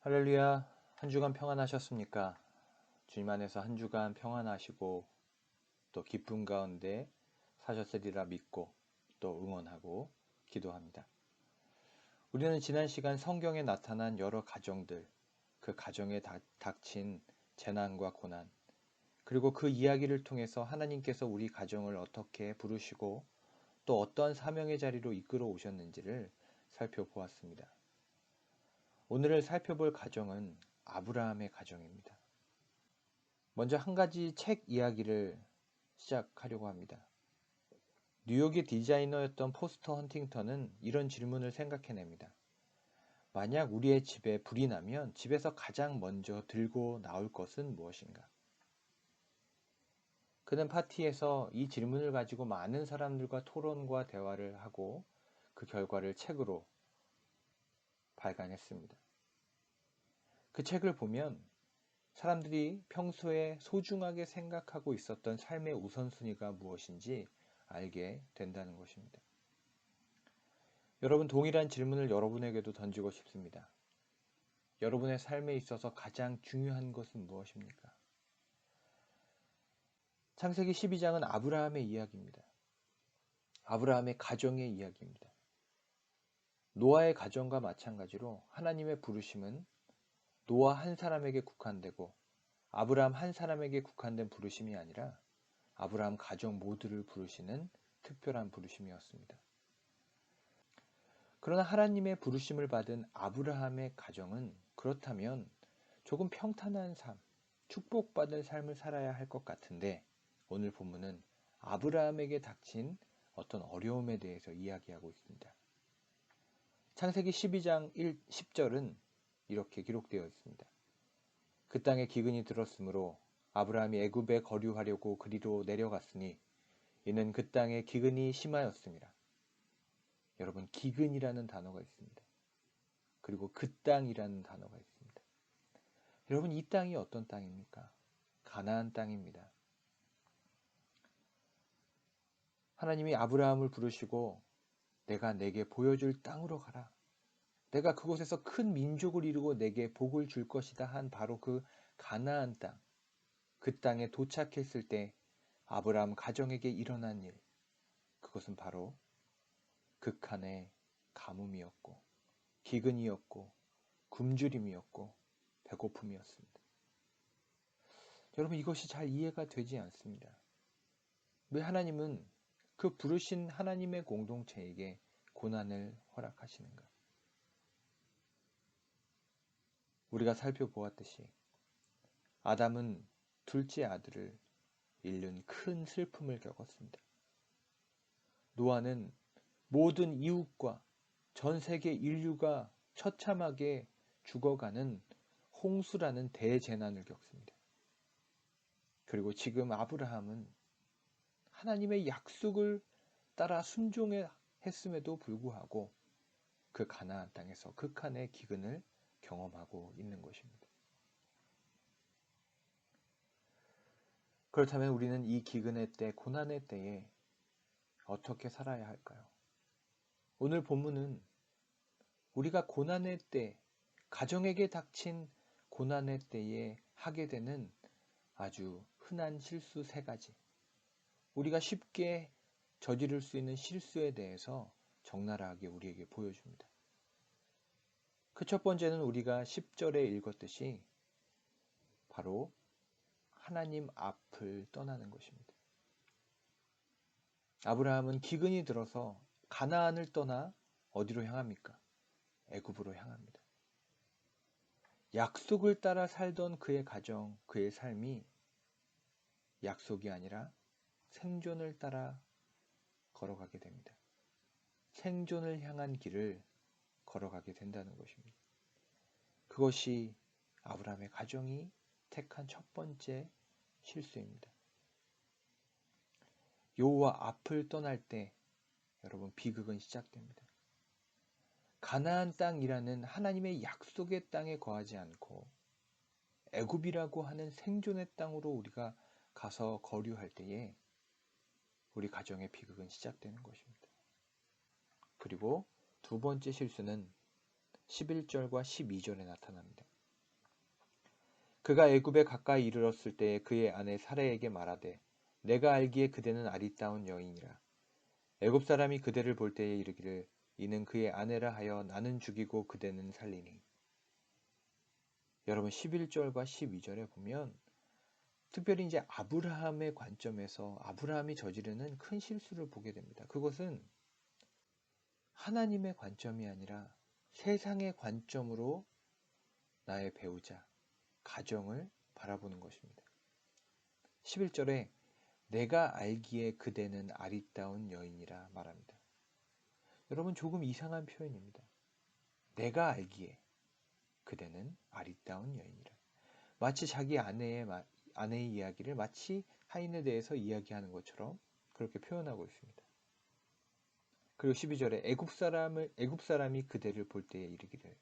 할렐루야, 한 주간 평안하셨습니까? 주님 안에서 한 주간 평안하시고 또 기쁨 가운데 사셨으리라 믿고 또 응원하고 기도합니다. 우리는 지난 시간 성경에 나타난 여러 가정들, 그 가정에 닥친 재난과 고난, 그리고 그 이야기를 통해서 하나님께서 우리 가정을 어떻게 부르시고 또 어떠한 사명의 자리로 이끌어 오셨는지를 살펴보았습니다. 오늘 살펴볼 가정은 아브라함의 가정입니다. 먼저 한 가지 책 이야기를 시작하려고 합니다. 뉴욕의 디자이너였던 포스터 헌팅턴은 이런 질문을 생각해냅니다. 만약 우리의 집에 불이 나면 집에서 가장 먼저 들고 나올 것은 무엇인가? 그는 파티에서 이 질문을 가지고 많은 사람들과 토론과 대화를 하고 그 결과를 책으로 발간했습니다. 그 책을 보면 사람들이 평소에 소중하게 생각하고 있었던 삶의 우선순위가 무엇인지 알게 된다는 것입니다. 여러분, 동일한 질문을 여러분에게도 던지고 싶습니다. 여러분의 삶에 있어서 가장 중요한 것은 무엇입니까? 창세기 12장은 아브라함의 이야기입니다. 아브라함의 가정의 이야기입니다. 노아의 가정과 마찬가지로 하나님의 부르심은 노아 한 사람에게 국한되고 아브라함 한 사람에게 국한된 부르심이 아니라 아브라함 가정 모두를 부르시는 특별한 부르심이었습니다. 그러나 하나님의 부르심을 받은 아브라함의 가정은 그렇다면 조금 평탄한 삶, 축복받은 삶을 살아야 할 것 같은데 오늘 본문은 아브라함에게 닥친 어떤 어려움에 대해서 이야기하고 있습니다. 창세기 12장 10절은 이렇게 기록되어 있습니다. 그 땅에 기근이 들었으므로 아브라함이 애굽에 거류하려고 그리로 내려갔으니 이는 그 땅에 기근이 심하였습니다. 여러분, 기근이라는 단어가 있습니다. 그리고 그 땅이라는 단어가 있습니다. 여러분, 이 땅이 어떤 땅입니까? 가나안 땅입니다. 하나님이 아브라함을 부르시고 내가 내게 보여줄 땅으로 가라. 내가 그곳에서 큰 민족을 이루고 내게 복을 줄 것이다 한 바로 그 가나안 땅. 그 땅에 도착했을 때 아브라함 가정에게 일어난 일, 그것은 바로 극한의 가뭄이었고 기근이었고 굶주림이었고 배고픔이었습니다. 여러분, 이것이 잘 이해가 되지 않습니다. 왜 하나님은 그 부르신 하나님의 공동체에게 고난을 허락하시는가? 우리가 살펴보았듯이 아담은 둘째 아들을 잃는 큰 슬픔을 겪었습니다. 노아는 모든 이웃과 전 세계 인류가 처참하게 죽어가는 홍수라는 대재난을 겪습니다. 그리고 지금 아브라함은 하나님의 약속을 따라 순종했음에도 불구하고 그 가나안 땅에서 극한의 기근을 경험하고 있는 것입니다. 그렇다면 우리는 이 기근의 때, 고난의 때에 어떻게 살아야 할까요? 오늘 본문은 우리가 고난의 때, 가정에게 닥친 고난의 때에 하게 되는 아주 흔한 실수 3가지, 우리가 쉽게 저지를 수 있는 실수에 대해서 적나라하게 우리에게 보여줍니다. 그 첫 번째는 우리가 10절에 읽었듯이 바로 하나님 앞을 떠나는 것입니다. 아브라함은 기근이 들어서 가나안을 떠나 어디로 향합니까? 애굽으로 향합니다. 약속을 따라 살던 그의 가정, 그의 삶이 약속이 아니라 생존을 따라 걸어가게 됩니다. 생존을 향한 길을 걸어가게 된다는 것입니다. 그것이 아브라함의 가정이 택한 첫 번째 실수입니다. 여호와 앞을 떠날 때 여러분, 비극은 시작됩니다. 가나안 땅이라는 하나님의 약속의 땅에 거하지 않고 애굽이라고 하는 생존의 땅으로 우리가 가서 거류할 때에 우리 가정의 비극은 시작되는 것입니다. 그리고 두 번째 실수는 11절과 12절에 나타납니다. 그가 애굽에 가까이 이르렀을 때에 그의 아내 사라에게 말하되 내가 알기에 그대는 아리따운 여인이라. 애굽 사람이 그대를 볼 때에 이르기를 이는 그의 아내라 하여 나는 죽이고 그대는 살리니. 여러분 11절과 12절에 보면 특별히 이제 아브라함의 관점에서 아브라함이 저지르는 큰 실수를 보게 됩니다. 그것은 하나님의 관점이 아니라 세상의 관점으로 나의 배우자, 가정을 바라보는 것입니다. 11절에 내가 알기에 그대는 아리따운 여인이라 말합니다. 여러분 조금 이상한 표현입니다. 내가 알기에 그대는 아리따운 여인이라. 마치 자기 아내의 이야기를 마치 하인에 대해서 이야기하는 것처럼 그렇게 표현하고 있습니다. 그리고 12절에 애굽 사람이 그대를 볼 때에 이르기를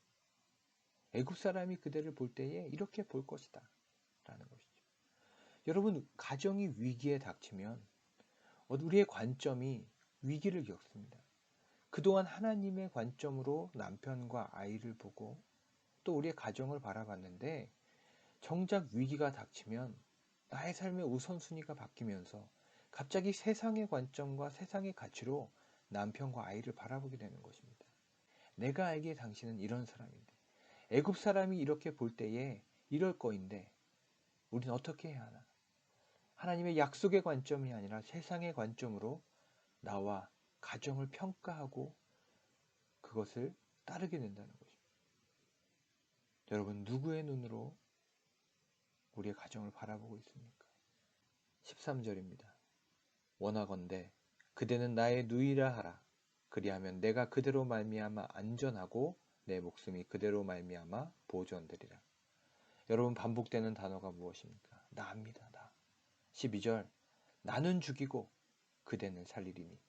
애굽 사람이 그대를 볼 때에 이렇게 볼 것이다 라는 것이죠. 여러분 가정이 위기에 닥치면 우리의 관점이 위기를 겪습니다. 그동안 하나님의 관점으로 남편과 아이를 보고 또 우리의 가정을 바라봤는데 정작 위기가 닥치면 나의 삶의 우선순위가 바뀌면서 갑자기 세상의 관점과 세상의 가치로 남편과 아이를 바라보게 되는 것입니다. 내가 알기에 당신은 이런 사람인데 애굽 사람이 이렇게 볼 때에 이럴 거인데 우리는 어떻게 해야 하나? 하나님의 약속의 관점이 아니라 세상의 관점으로 나와 가정을 평가하고 그것을 따르게 된다는 것입니다. 여러분 누구의 눈으로 우리의 가정을 바라보고 있습니까? 13절입니다. 원하건대 그대는 나의 누이라 하라. 그리하면 내가 그대로 말미암아 안전하고 내 목숨이 그대로 말미암아 보존되리라. 여러분 반복되는 단어가 무엇입니까? 나입니다. 나. 12절 나는 죽이고 그대는 살리리니.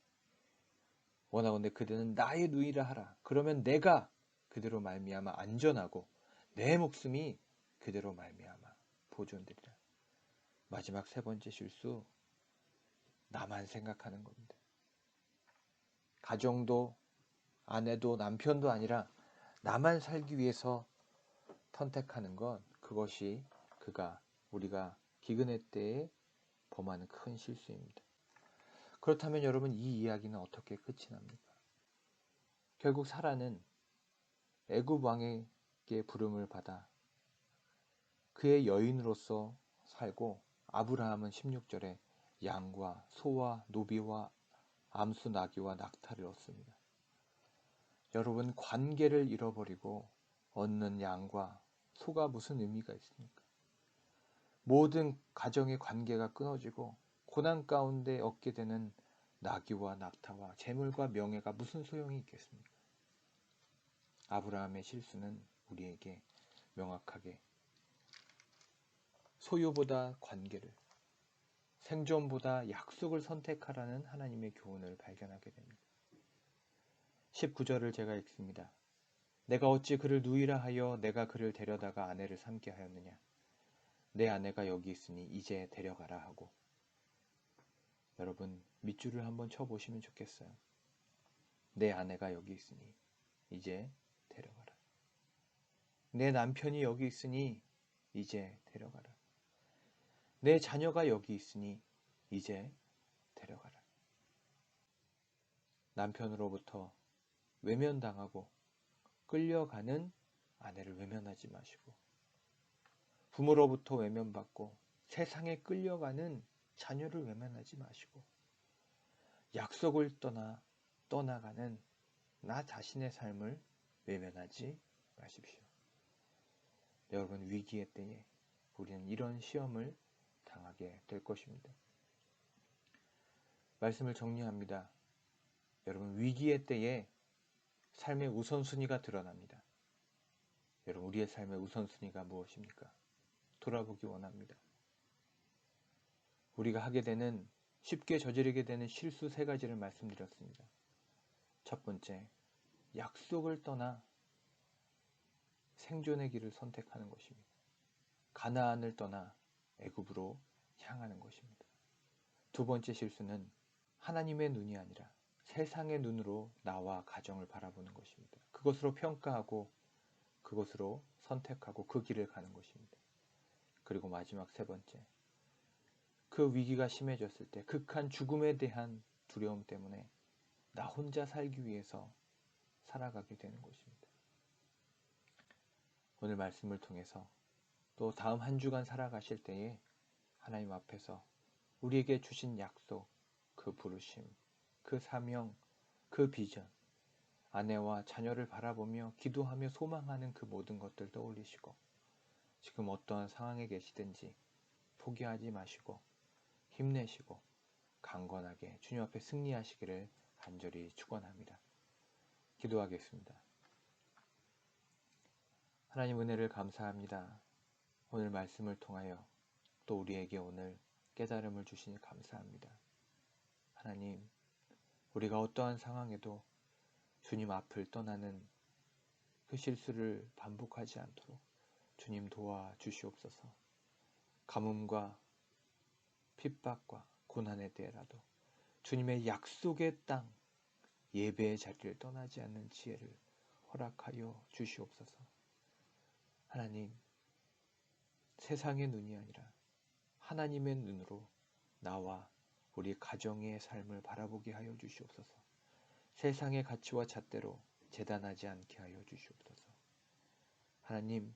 원하건대 그대는 나의 누이라 하라. 그러면 내가 그대로 말미암아 안전하고 내 목숨이 그대로 말미암아 보존되리라. 마지막 세 번째 실수, 나만 생각하는 겁니다. 가정도 아내도 남편도 아니라 나만 살기 위해서 선택하는 것, 그것이 우리가 기근의 때에 범하는 큰 실수입니다. 그렇다면 여러분 이 이야기는 어떻게 끝이 납니까? 결국 사라는 애굽 왕에게 부름을 받아 그의 여인으로서 살고 아브라함은 16절에 양과 소와 노비와 암수 나귀와 낙타를 얻습니다. 여러분 관계를 잃어버리고 얻는 양과 소가 무슨 의미가 있습니까? 모든 가정의 관계가 끊어지고 고난 가운데 얻게 되는 나귀와 낙타와 재물과 명예가 무슨 소용이 있겠습니까? 아브라함의 실수는 우리에게 명확하게 소유보다 관계를, 생존보다 약속을 선택하라는 하나님의 교훈을 발견하게 됩니다. 19절을 제가 읽습니다. 내가 어찌 그를 누이라 하여 내가 그를 데려다가 아내를 삼게 하였느냐. 내 아내가 여기 있으니 이제 데려가라 하고. 여러분 밑줄을 한번 쳐보시면 좋겠어요. 내 아내가 여기 있으니 이제 데려가라. 내 남편이 여기 있으니 이제 데려가라. 내 자녀가 여기 있으니 이제 데려가라. 남편으로부터 외면당하고 끌려가는 아내를 외면하지 마시고 부모로부터 외면받고 세상에 끌려가는 자녀를 외면하지 마시고 약속을 떠나가는 나 자신의 삶을 외면하지 마십시오. 여러분 위기의 때에 우리는 이런 시험을 당하게 될 것입니다. 말씀을 정리합니다. 여러분 위기의 때에 삶의 우선순위가 드러납니다. 여러분 우리의 삶의 우선순위가 무엇입니까? 돌아보기 원합니다. 우리가 하게 되는 쉽게 저지르게 되는 실수 세 가지를 말씀드렸습니다. 첫 번째, 약속을 떠나 생존의 길을 선택하는 것입니다. 가나안을 떠나 애굽으로 향하는 것입니다. 두 번째 실수는 하나님의 눈이 아니라 세상의 눈으로 나와 가정을 바라보는 것입니다. 그것으로 평가하고 그것으로 선택하고 그 길을 가는 것입니다. 그리고 마지막 세 번째, 그 위기가 심해졌을 때 극한 죽음에 대한 두려움 때문에 나 혼자 살기 위해서 살아가게 되는 것입니다. 오늘 말씀을 통해서 또 다음 한 주간 살아가실 때에 하나님 앞에서 우리에게 주신 약속, 그 부르심, 그 사명, 그 비전, 아내와 자녀를 바라보며 기도하며 소망하는 그 모든 것들 떠올리시고 지금 어떠한 상황에 계시든지 포기하지 마시고 힘내시고 강건하게 주님 앞에 승리하시기를 간절히 축원합니다. 기도하겠습니다. 하나님 은혜를 감사합니다. 오늘 말씀을 통하여 또 우리에게 오늘 깨달음을 주시니 감사합니다. 하나님, 우리가 어떠한 상황에도 주님 앞을 떠나는 그 실수를 반복하지 않도록 주님 도와 주시옵소서. 가뭄과 핍박과 고난의 때라도 주님의 약속의 땅, 예배의 자리를 떠나지 않는 지혜를 허락하여 주시옵소서. 하나님, 세상의 눈이 아니라 하나님의 눈으로 나와 우리 가정의 삶을 바라보게 하여 주시옵소서. 세상의 가치와 잣대로 재단하지 않게 하여 주시옵소서. 하나님,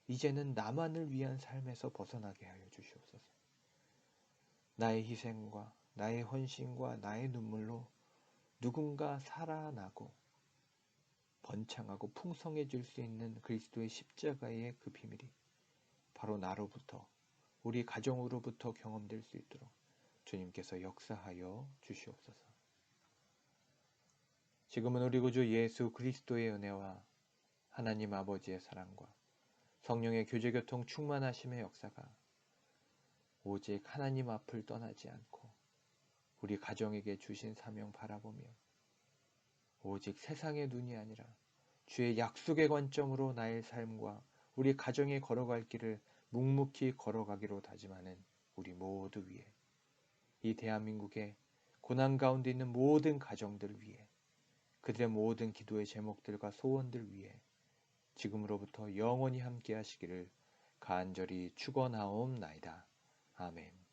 이제는 나만을 위한 삶에서 벗어나게 하여 주시옵소서. 나의 희생과 나의 헌신과 나의 눈물로 누군가 살아나고 번창하고 풍성해질 수 있는 그리스도의 십자가의 그 비밀이 바로 나로부터 우리 가정으로부터 경험될 수 있도록 주님께서 역사하여 주시옵소서. 지금은 우리 구주 예수 그리스도의 은혜와 하나님 아버지의 사랑과 성령의 교제교통 충만하심의 역사가 오직 하나님 앞을 떠나지 않고 우리 가정에게 주신 사명 바라보며 오직 세상의 눈이 아니라 주의 약속의 관점으로 나의 삶과 우리 가정에 걸어갈 길을 묵묵히 걸어가기로 다짐하는 우리 모두 위에, 이 대한민국의 고난 가운데 있는 모든 가정들 위에, 그들의 모든 기도의 제목들과 소원들 위에 지금으로부터 영원히 함께 하시기를 간절히 축원하옵나이다. 아멘.